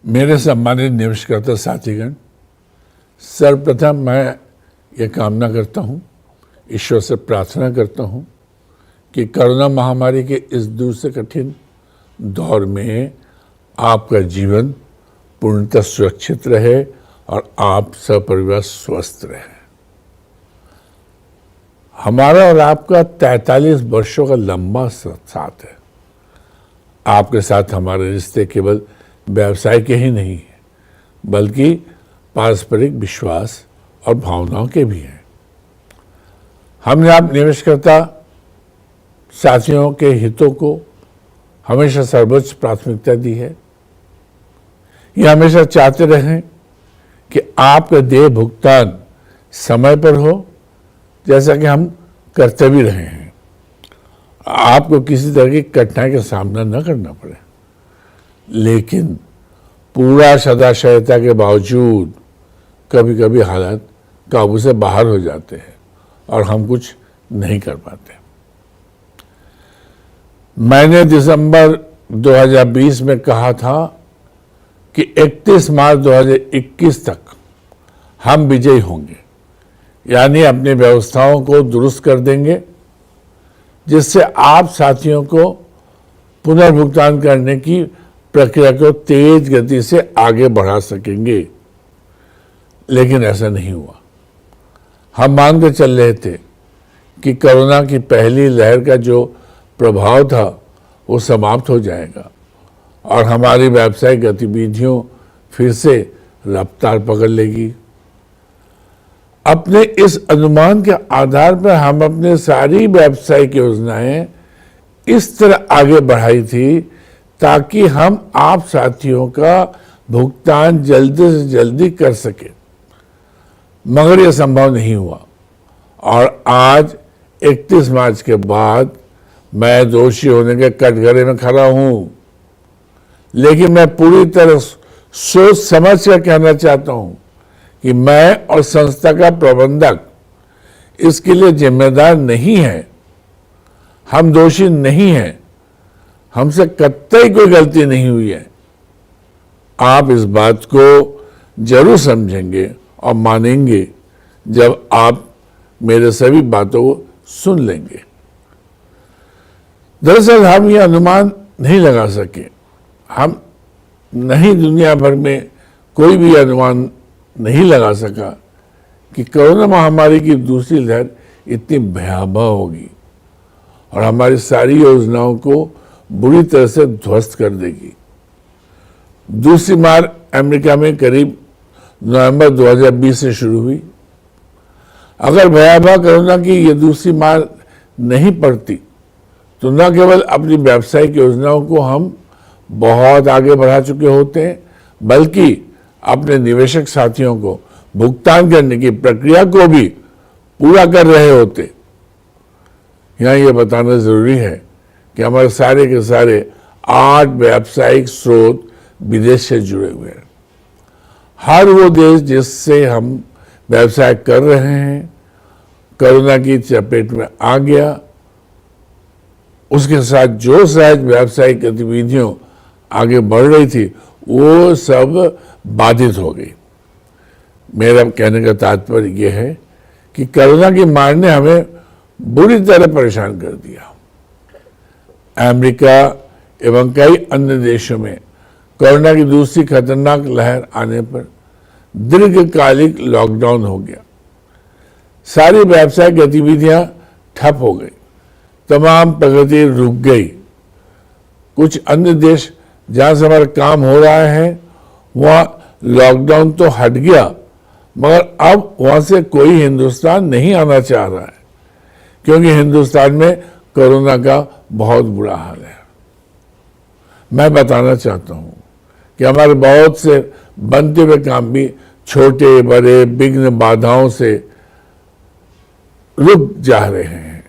मेरे सम्मानित निवेशकर्ता साथीगण, सर्वप्रथम मैं ये कामना करता हूँ, ईश्वर से प्रार्थना करता हूँ कि कोरोना महामारी के इस दूर से कठिन दौर में आपका जीवन पूर्णतः सुरक्षित रहे और आप सपरिवार स्वस्थ रहे। हमारा और आपका 43 वर्षों का लंबा साथ है। आपके साथ हमारे रिश्ते केवल व्यवसाय के ही नहीं है, बल्कि पारस्परिक विश्वास और भावनाओं के भी हैं। हमने आप निवेशकर्ता साथियों के हितों को हमेशा सर्वोच्च प्राथमिकता दी है। ये हमेशा चाहते रहें कि आपका देय भुगतान समय पर हो, जैसा कि हम करते भी रहे हैं। आपको किसी तरह की कठिनाई का सामना न करना पड़े, लेकिन पूरा सदाशयता के बावजूद कभी कभी हालात काबू से बाहर हो जाते हैं और हम कुछ नहीं कर पाते। मैंने दिसंबर 2020 में कहा था कि 31 मार्च 2021 तक हम विजयी होंगे, यानी अपनी व्यवस्थाओं को दुरुस्त कर देंगे, जिससे आप साथियों को पुनर्भुगतान करने की प्रक्रिया को तेज गति से आगे बढ़ा सकेंगे। लेकिन ऐसा नहीं हुआ। हम मानकर चल रहे थे कि कोरोना की पहली लहर का जो प्रभाव था वो समाप्त हो जाएगा और हमारी व्यावसायिक गतिविधियों फिर से रफ्तार पकड़ लेगी। अपने इस अनुमान के आधार पर हम अपने सारी व्यावसायिक योजनाएं इस तरह आगे बढ़ाई थी ताकि हम आप साथियों का भुगतान जल्दी से जल्दी कर सके, मगर यह संभव नहीं हुआ। और आज 31 मार्च के बाद मैं दोषी होने के कटघरे में खड़ा हूं, लेकिन मैं पूरी तरह सोच समझ कर कहना चाहता हूं कि मैं और संस्था का प्रबंधक इसके लिए जिम्मेदार नहीं है। हम दोषी नहीं हैं, हमसे कतई कोई गलती नहीं हुई है। आप इस बात को जरूर समझेंगे और मानेंगे जब आप मेरे सभी बातों को सुन लेंगे। दरअसल हम ये अनुमान नहीं लगा सके, हम नहीं, दुनिया भर में कोई भी अनुमान नहीं लगा सका कि कोरोना महामारी की दूसरी लहर इतनी भयावह होगी और हमारी सारी योजनाओं को बुरी तरह से ध्वस्त कर देगी। दूसरी मार अमेरिका में करीब नवंबर 2020 से शुरू हुई। अगर भयावह कोरोना की ये दूसरी मार नहीं पड़ती तो न केवल अपनी व्यावसायिक योजनाओं को हम बहुत आगे बढ़ा चुके होते हैं, बल्कि अपने निवेशक साथियों को भुगतान करने की प्रक्रिया को भी पूरा कर रहे होते। यहां यह बताना जरूरी है कि हमारे सारे के सारे 8 व्यावसायिक स्रोत विदेश से जुड़े हुए हैं। हर वो देश जिससे हम व्यवसाय कर रहे हैं कोरोना की चपेट में आ गया, उसके साथ जो सहज व्यावसायिक गतिविधियों आगे बढ़ रही थी वो सब बाधित हो गई। मेरा कहने का तात्पर्य यह है कि कोरोना की मार ने हमें बुरी तरह परेशान कर दिया। अमेरिका एवं कई अन्य देशों में कोरोना की दूसरी खतरनाक लहर आने पर दीर्घकालिक लॉकडाउन हो गया। सारी व्यावसायिक गतिविधियां ठप हो गई, तमाम प्रगति रुक गई। कुछ अन्य देश जहां से हमारा काम हो रहा है वहां लॉकडाउन तो हट गया, मगर अब वहां से कोई हिंदुस्तान नहीं आना चाह रहा है, क्योंकि हिंदुस्तान में कोरोना का बहुत बुरा हाल है। मैं बताना चाहता हूं कि हमारे बहुत से बनते हुए काम भी छोटे बड़े विघ्न बाधाओं से रुक जा रहे हैं।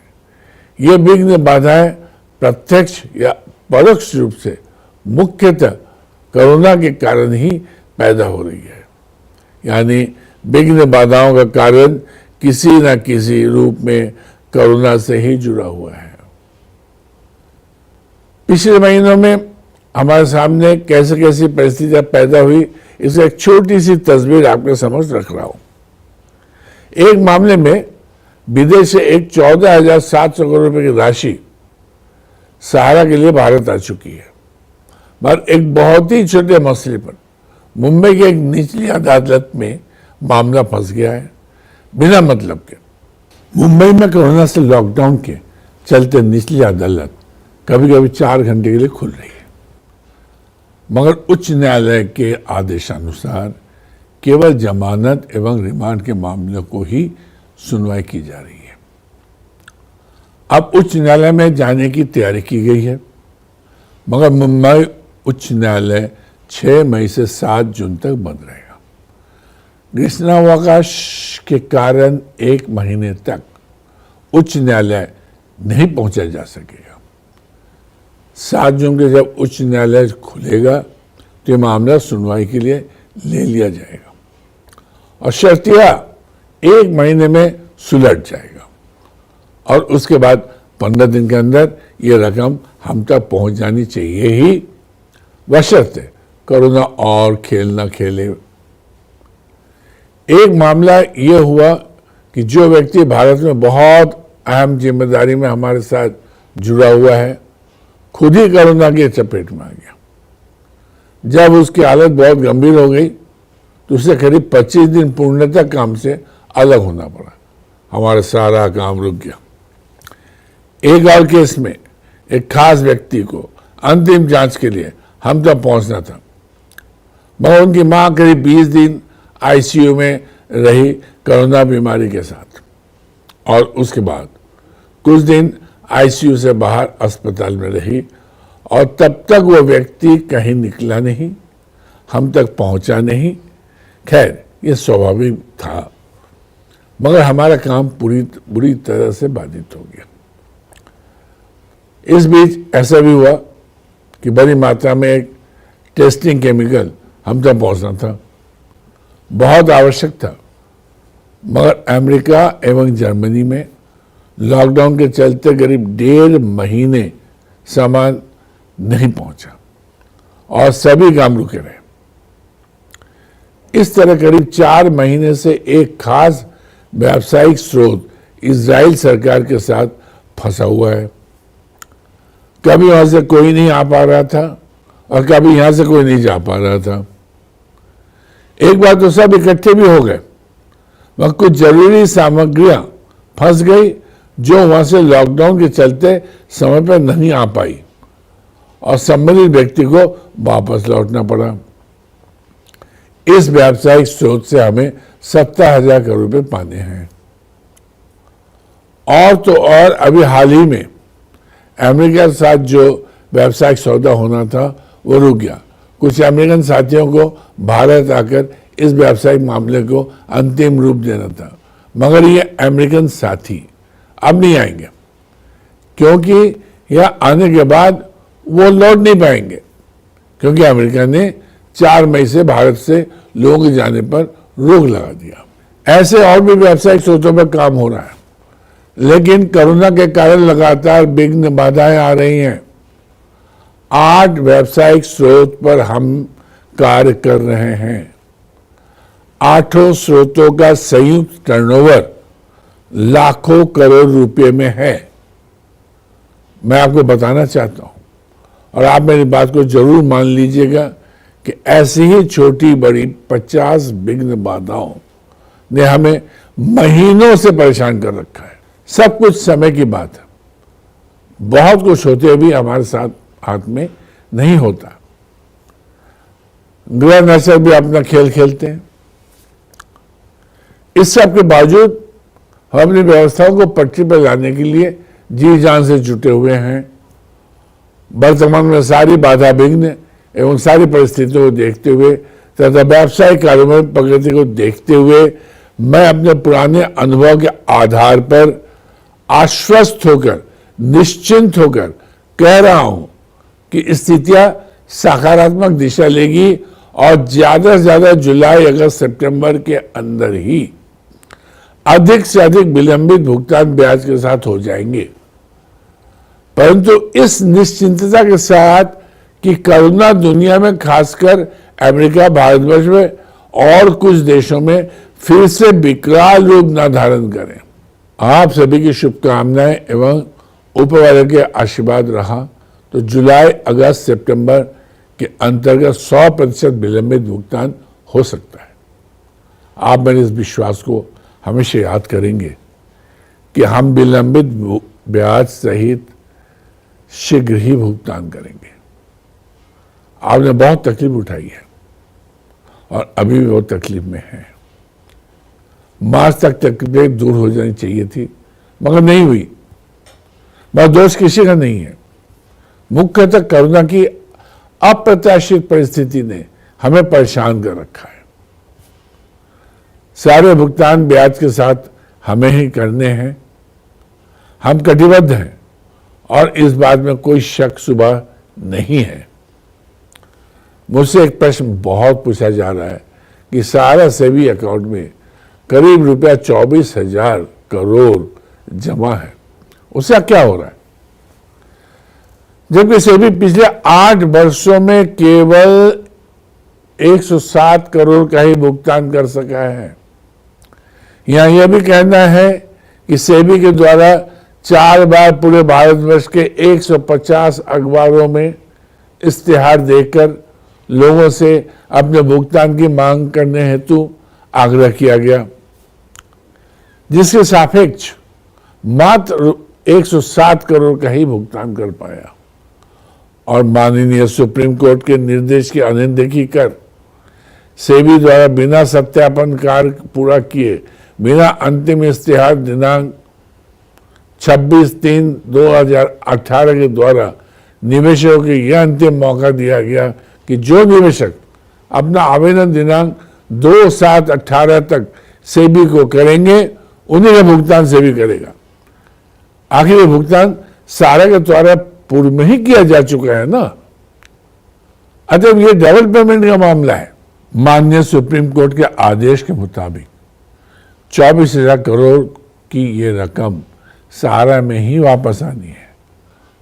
ये विघ्न बाधाएं प्रत्यक्ष या परोक्ष रूप से मुख्यतः कोरोना के कारण ही पैदा हो रही है, यानी विघ्न बाधाओं का कारण किसी न किसी रूप में कोरोना से ही जुड़ा हुआ है। पिछले महीनों में हमारे सामने कैसे कैसी परिस्थितियां पैदा हुई, इसकी एक छोटी सी तस्वीर आपके समझ रख रहा हूं। एक मामले में विदेश से एक 14,700 करोड़ रुपए की राशि सहारा के लिए भारत आ चुकी है, मगर एक बहुत ही छोटे मसले पर मुंबई की एक निचली अदालत में मामला फंस गया है बिना मतलब के। मुंबई में कोरोना से लॉकडाउन के चलते निचली अदालत कभी कभी 4 घंटे के लिए खुल रही है, मगर उच्च न्यायालय के आदेशानुसार केवल जमानत एवं रिमांड के मामलों को ही सुनवाई की जा रही है। अब उच्च न्यायालय में जाने की तैयारी की गई है, मगर मुंबई उच्च न्यायालय 6 मई से 7 जून तक बंद रहेगा। ग्रीष्मावकाश के कारण 1 महीने तक उच्च न्यायालय नहीं पहुंचा जा सकेगा। 7 जून के जब उच्च न्यायालय खुलेगा तो ये मामला सुनवाई के लिए ले लिया जाएगा और शर्तिया 1 महीने में सुलझ जाएगा और उसके बाद 15 दिन के अंदर ये रकम हम तक पहुंच जानी चाहिए ही, बशर्ते कोरोना और खेल न खेले। एक मामला ये हुआ कि जो व्यक्ति भारत में बहुत अहम जिम्मेदारी में हमारे साथ जुड़ा हुआ है, खुद ही कोरोना की चपेट में आ गया। जब उसकी हालत बहुत गंभीर हो गई तो उसे करीब 25 दिन पूर्णतः काम से अलग होना पड़ा। हमारा सारा काम रुक गया। एक और केस में एक खास व्यक्ति को अंतिम जांच के लिए हम तक पहुंचना था, मगर उनकी मां करीब 20 दिन आईसीयू में रही कोरोना बीमारी के साथ और उसके बाद कुछ दिन आईसीयू से बाहर अस्पताल में रही और तब तक वो व्यक्ति कहीं निकला नहीं, हम तक पहुंचा नहीं। खैर, ये स्वाभाविक था, मगर हमारा काम बुरी तरह से बाधित हो गया। इस बीच ऐसा भी हुआ कि बड़ी मात्रा में एक टेस्टिंग केमिकल हम तक पहुंचना था, बहुत आवश्यक था, मगर अमेरिका एवं जर्मनी में लॉकडाउन के चलते करीब 1.5 महीने सामान नहीं पहुंचा और सभी काम रुके रहे। इस तरह करीब 4 महीने से एक खास व्यावसायिक स्रोत इजराइल सरकार के साथ फंसा हुआ है। कभी वहां से कोई नहीं आ पा रहा था और कभी यहां से कोई नहीं जा पा रहा था। एक बार तो सब इकट्ठे भी हो गए, वहां कुछ जरूरी सामग्रियां फंस गई जो वहां से लॉकडाउन के चलते समय पर नहीं आ पाई और संबंधित व्यक्ति को वापस लौटना पड़ा। इस व्यावसायिक स्रोत से हमें 70,000 करोड़ रुपए पाने हैं। और तो और अभी हाल ही में अमेरिका के साथ जो व्यावसायिक सौदा होना था वो रुक गया। कुछ अमेरिकन साथियों को भारत आकर इस व्यावसायिक मामले को अंतिम रूप देना था, मगर ये अमेरिकन साथी अब नहीं आएंगे क्योंकि यह आने के बाद वो लौट नहीं पाएंगे, क्योंकि अमेरिका ने 4 मई से भारत से लोगों के जाने पर रोक लगा दिया। ऐसे और भी व्यावसायिक स्रोतों पर काम हो रहा है, लेकिन कोरोना के कारण लगातार विघ्न बाधाएं आ रही हैं। 8 व्यावसायिक स्रोत पर हम कार्य कर रहे हैं। 8 स्रोतों का संयुक्त टर्नओवर लाखों करोड़ रुपए में है। मैं आपको बताना चाहता हूं और आप मेरी बात को जरूर मान लीजिएगा कि ऐसी ही छोटी बड़ी 50 विघ्न बाधाओं ने हमें महीनों से परेशान कर रखा है। सब कुछ समय की बात है। बहुत कुछ होते हुए भी हमारे साथ हाथ में नहीं होता। गृह नशर भी अपना खेल खेलते हैं। इस सब के बावजूद हम अपनी व्यवस्थाओं को पटरी पर लाने के लिए जी जान से जुटे हुए हैं। वर्तमान में सारी बाधा विघ्न एवं सारी परिस्थितियों को देखते हुए तथा व्यावसायिक कारोबार प्रगति को देखते हुए मैं अपने पुराने अनुभव के आधार पर आश्वस्त होकर, निश्चिंत होकर कह रहा हूं कि स्थितियां सकारात्मक दिशा लेगी और ज्यादा से ज्यादा जुलाई, अगस्त, सितंबर के अंदर ही अधिक से अधिक विलंबित भुगतान ब्याज के साथ हो जाएंगे। परंतु इस निश्चिंतता के साथ कि कोरोना दुनिया में, खासकर अमेरिका, भारतवर्ष में और कुछ देशों में फिर से विकराल रूप न धारण करें। आप सभी की शुभकामनाएं एवं ऊपर वाले के आशीर्वाद रहा तो जुलाई, अगस्त, सितंबर के अंतर्गत 100% विलंबित भुगतान हो सकता है। आप मेरे इस विश्वास को हमेशा याद करेंगे कि हम विलंबित ब्याज सहित शीघ्र ही भुगतान करेंगे। आपने बहुत तकलीफ उठाई है और अभी भी बहुत तकलीफ में है। मार्च तक तकलीफ दूर हो जानी चाहिए थी, मगर नहीं हुई। मगर दोष किसी का नहीं है। मुख्यतः कोरोना की अप्रत्याशित परिस्थिति ने हमें परेशान कर रखा है। सारे भुगतान ब्याज के साथ हमें ही करने हैं। हम कटिबद्ध हैं और इस बात में कोई शक शुबा नहीं है। मुझसे एक प्रश्न बहुत पूछा जा रहा है कि सारा सेबी अकाउंट में करीब रुपया 24,000 करोड़ जमा है, उसका क्या हो रहा है? जबकि सेबी पिछले 8 वर्षों में केवल 107 करोड़ का ही भुगतान कर सका है। यहां यह भी कहना है कि सेबी के द्वारा 4 बार पूरे भारतवर्ष के 150 अखबारों में इश्तिहार देकर लोगों से अपने भुगतान की मांग करने हेतु आग्रह किया गया, जिसके सापेक्ष मात्र 107 करोड़ का ही भुगतान कर पाया। और माननीय सुप्रीम कोर्ट के निर्देश की अनदेखी कर सेबी द्वारा बिना सत्यापन कार्य पूरा किए, बिना अंतिम इश्तिहार दिनांक 26/3/2018 के द्वारा निवेशकों को यह अंतिम मौका दिया गया कि जो निवेशक अपना आवेदन दिनांक 2/7/18 तक सेबी को करेंगे, उन्हीं का भुगतान सेबी करेगा। आखिर ये भुगतान सारे के द्वारा पूर्व में ही किया जा चुका है ना, अतः ये डबल पेमेंट का मामला है। माननीय सुप्रीम कोर्ट के आदेश के मुताबिक 24,000 करोड़ की ये रकम सहारा में ही वापस आनी है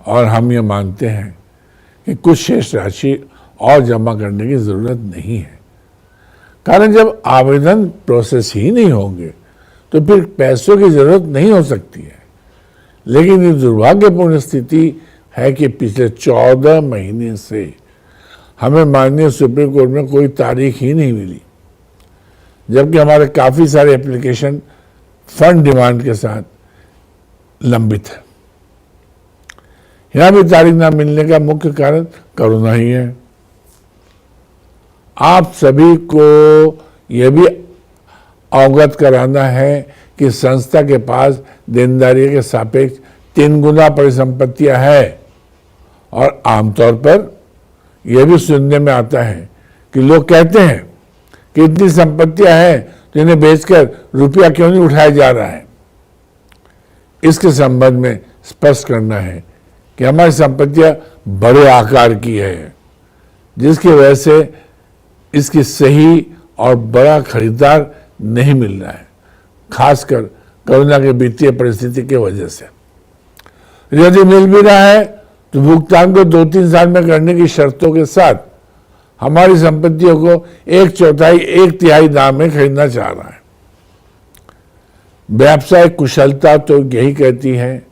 और हम ये मानते हैं कि कुछ शेष राशि और जमा करने की जरूरत नहीं है। कारण जब आवेदन प्रोसेस ही नहीं होंगे तो फिर पैसों की जरूरत नहीं हो सकती है। लेकिन ये दुर्भाग्यपूर्ण स्थिति है कि पिछले 14 महीने से हमें माननीय सुप्रीम कोर्ट में कोई तारीख ही नहीं मिली, जबकि हमारे काफी सारे एप्लीकेशन फंड डिमांड के साथ लंबित है। यहां भी तारीख ना मिलने का मुख्य कारण कोरोना ही है। आप सभी को यह भी अवगत कराना है कि संस्था के पास देनदारी के सापेक्ष 3 गुना परिसंपत्तियां है और आमतौर पर यह भी सुनने में आता है कि लोग कहते हैं कि इतनी संपत्तियां हैं तो इन्हें बेचकर रुपया क्यों नहीं उठाया जा रहा है। इसके संबंध में स्पष्ट करना है कि हमारी संपत्तियां बड़े आकार की है, जिसकी वजह से इसकी सही और बड़ा खरीदार नहीं मिल रहा है, खासकर कोरोना के वित्तीय परिस्थिति की वजह से। यदि मिल भी रहा है तो भुगतान को 2-3 साल में करने की शर्तों के साथ हमारी संपत्तियों को 1/4 1/3 दाम में खरीदना चाह रहा है। व्यावसायिक कुशलता तो यही कहती है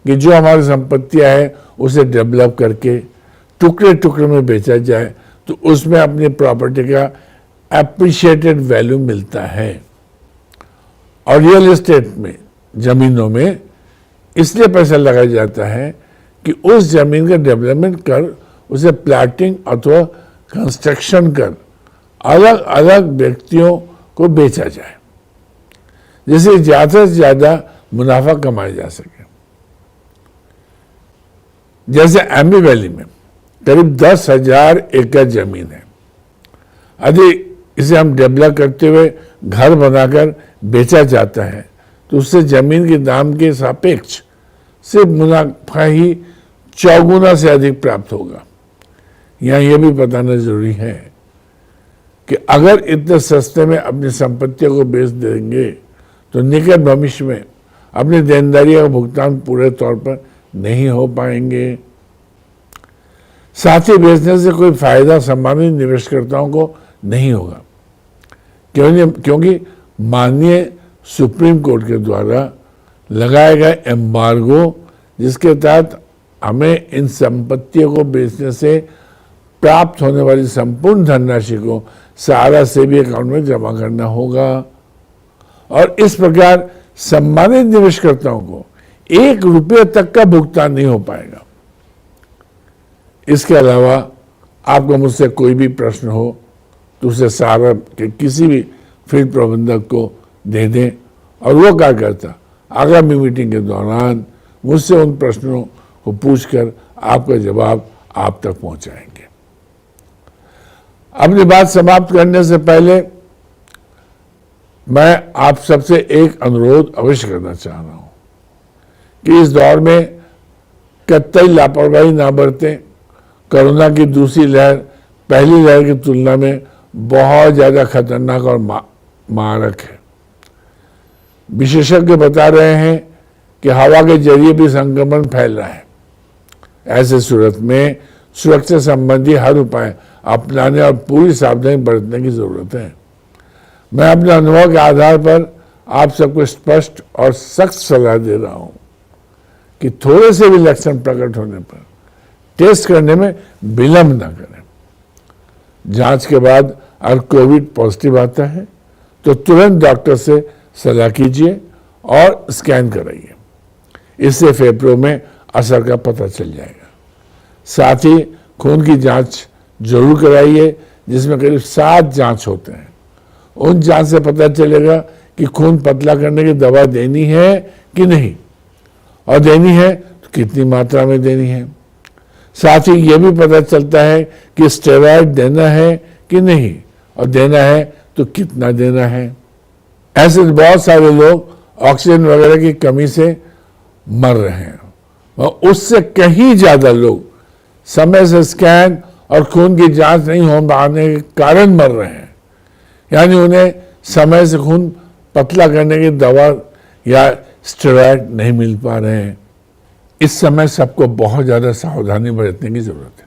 कि जो हमारी संपत्तियां हैं उसे डेवलप करके टुकड़े टुकड़े में बेचा जाए तो उसमें अपनी प्रॉपर्टी का एप्रिशिएटेड वैल्यू मिलता है। और रियल एस्टेट में, जमीनों में इसलिए पैसा लगाया जाता है कि उस जमीन का डेवलपमेंट कर उसे प्लाटिंग अथवा कंस्ट्रक्शन कर अलग अलग व्यक्तियों को बेचा जाए, जिससे ज्यादा से ज्यादा मुनाफा कमाया जा सके। जैसे एम्बी वैली में करीब 10,000 एकड़ जमीन है। यदि इसे हम डेवलप करते हुए घर बनाकर बेचा जाता है तो उससे जमीन के दाम के सापेक्ष सिर्फ मुनाफा ही 4 गुना से अधिक प्राप्त होगा। यहाँ यह भी बताना जरूरी है कि अगर इतने सस्ते में अपनी संपत्तियों को बेच देंगे तो निकट भविष्य में अपनी देनदारियों का भुगतान पूरे तौर पर नहीं हो पाएंगे। साथ ही बेचने से कोई फायदा सम्मानित निवेशकर्ताओं को नहीं होगा, क्योंकि माननीय सुप्रीम कोर्ट के द्वारा लगाए गए एम्बार्गो, जिसके तहत हमें इन संपत्तियों को बेचने से प्राप्त होने वाली संपूर्ण धनराशि को सहारा सेबी अकाउंट में जमा करना होगा और इस प्रकार सम्मानित निवेशकर्ताओं को 1 रुपये तक का भुगतान नहीं हो पाएगा। इसके अलावा आपको मुझसे कोई भी प्रश्न हो तो उसे सहारा के किसी भी फील्ड प्रबंधक को दे दें और वो कार्यकर्ता आगामी मीटिंग के दौरान मुझसे उन प्रश्नों को पूछकर आपका जवाब आप तक पहुंचाएंगे। अपनी बात समाप्त करने से पहले मैं आप सबसे एक अनुरोध अवश्य करना चाह रहा हूं कि इस दौर में कतई लापरवाही ना बरतें। कोरोना की दूसरी लहर पहली लहर की तुलना में बहुत ज्यादा खतरनाक और मारक है। विशेषज्ञ बता रहे हैं कि हवा के जरिए भी संक्रमण फैल रहा है। ऐसे सूरत में सुरक्षा संबंधी हर उपाय अपनाने और पूरी सावधानी बरतने की जरूरत है। मैं अपने अनुभव के आधार पर आप सबको स्पष्ट और सख्त सलाह दे रहा हूं कि थोड़े से भी लक्षण प्रकट होने पर टेस्ट करने में विलंब न करें। जांच के बाद अगर कोविड पॉजिटिव आता है तो तुरंत डॉक्टर से सलाह कीजिए और स्कैन कराइए। इससे फेफड़ों में असर का पता चल जाएगा। साथ ही खून की जांच जरूर कराइए, जिसमें करीब 7 जांच होते हैं। उन जांच से पता चलेगा कि खून पतला करने की दवा देनी है कि नहीं, और देनी है तो कितनी मात्रा में देनी है। साथ ही यह भी पता चलता है कि स्टेरॉइड देना है कि नहीं, और देना है तो कितना देना है। ऐसे बहुत सारे लोग ऑक्सीजन वगैरह की कमी से मर रहे हैं और उससे कहीं ज्यादा लोग समय से स्कैन और खून की जांच नहीं हो पाने के कारण मर रहे हैं। यानी उन्हें समय से खून पतला करने की दवा या स्टेरॉइड नहीं मिल पा रहे हैं। इस समय सबको बहुत ज्यादा सावधानी बरतने की जरूरत है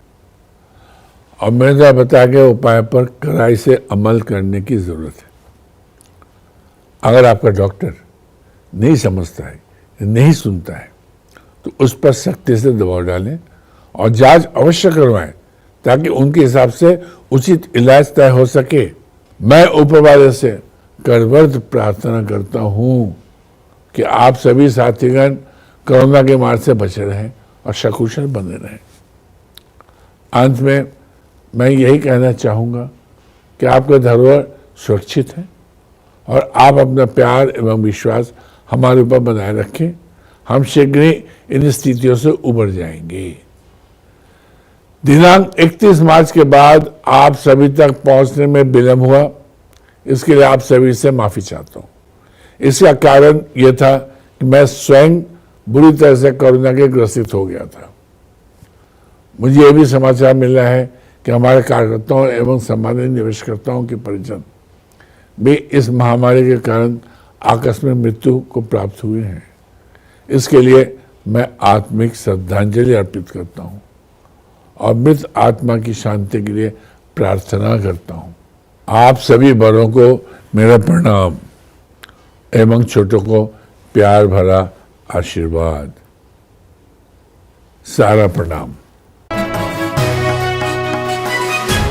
और मेरे बताए गए उपाय पर कड़ाई से अमल करने की जरूरत है। अगर आपका डॉक्टर नहीं समझता है, नहीं सुनता है, तो उस पर सख्ती से दबाव डालें और जांच अवश्य करवाएं ताकि उनके हिसाब से उचित इलाज तय हो सके। मैं ऊपर वाले से करवत प्रार्थना करता हूं कि आप सभी साथीगण कोरोना के मार से बचे रहें और सकुशल बने रहें। अंत में मैं यही कहना चाहूँगा कि आपका धरोहर सुरक्षित है और आप अपना प्यार एवं विश्वास हमारे ऊपर बनाए रखें। हम शीघ्र ही इन स्थितियों से उबर जाएंगे। दिनांक 31 मार्च के बाद आप सभी तक पहुंचने में विलंब हुआ, इसके लिए आप सभी से माफी चाहता हूं। इसका कारण यह था कि मैं स्वयं बुरी तरह से कोरोना के ग्रसित हो गया था। मुझे यह भी समाचार मिला है कि हमारे कार्यकर्ताओं एवं सम्मानित निवेशकर्ताओं के परिजन भी इस महामारी के कारण आकस्मिक मृत्यु को प्राप्त हुए हैं। इसके लिए मैं आत्मिक श्रद्धांजलि अर्पित करता हूं और मृत आत्मा की शांति के लिए प्रार्थना करता हूं। आप सभी बड़ों को मेरा प्रणाम एवं छोटों को प्यार भरा आशीर्वाद। सारा प्रणाम।